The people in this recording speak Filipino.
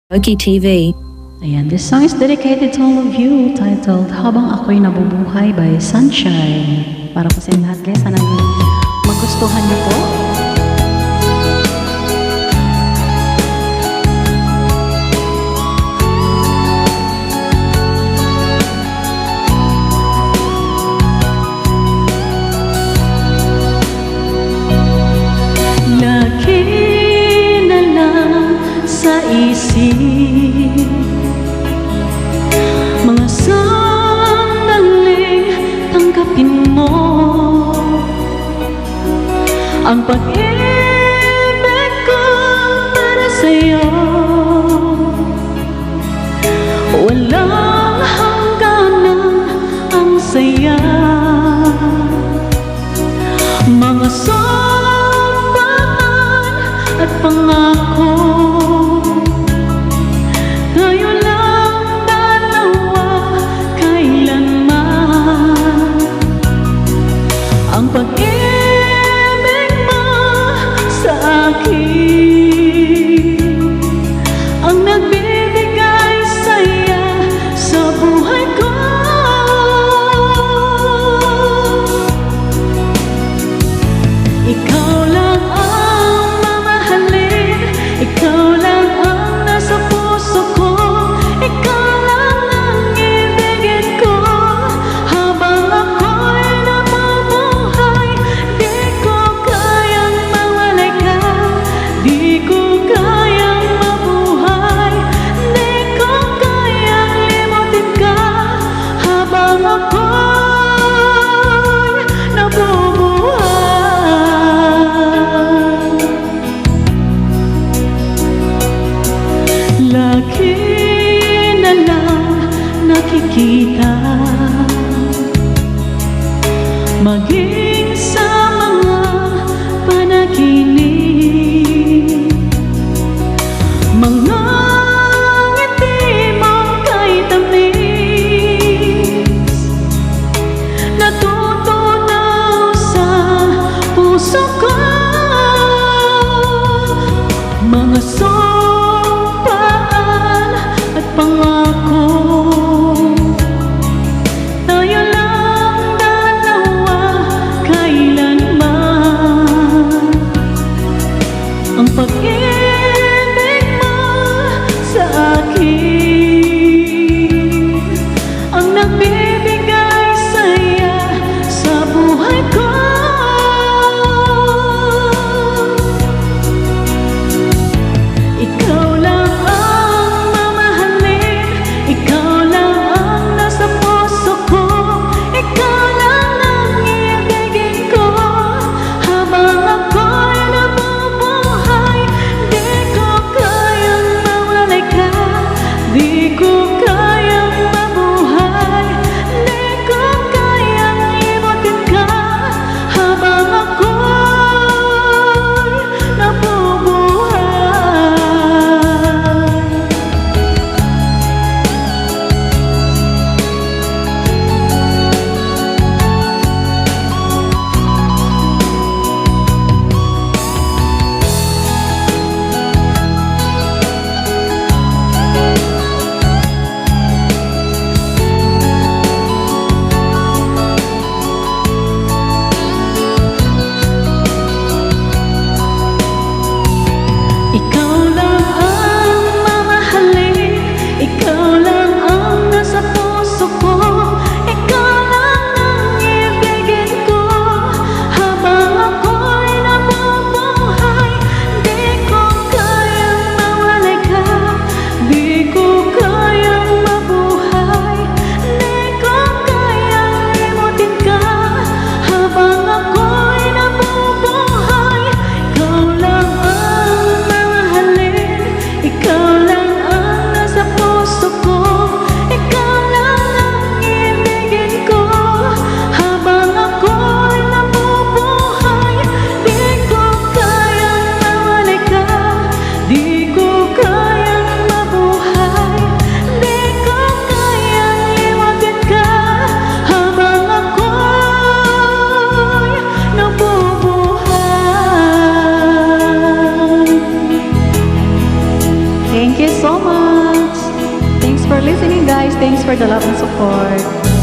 Oki TV. Ayan, this song is dedicated to all of you, titled Habang Ako'y Nabubuhay by Sunshine. Para po sa inyo lahat guys, sana magustuhan niyo po. Lagi na lang sa isip mga sandaling tanggapin mo ang pag-ibig ko para sa'yo. Walang hangganan ang saya, mga sambaan at pangako. Tayo lang dalawa kailanman. Ang pag-ibig mo sa akin ang nagbibigay saya sa buhay ko. Ikaw lang ang mamahalin, ikaw lang ang nasa puso ko, ikaw lang ang ibigin ko. Habang ako'y nabubuhay, di ko kayang mawalay ka, di ko kayang mabuhay, di ko kayang limutin ka. Habang ako'y nabubuhay, lagi na lang nakikita, maging sa mga panaginip, mga ngiti mong kay tamis, natutunaw sa puso ko. Mga sumpaan at pangako, tayo lang dalawa guys. Thanks for the love and support.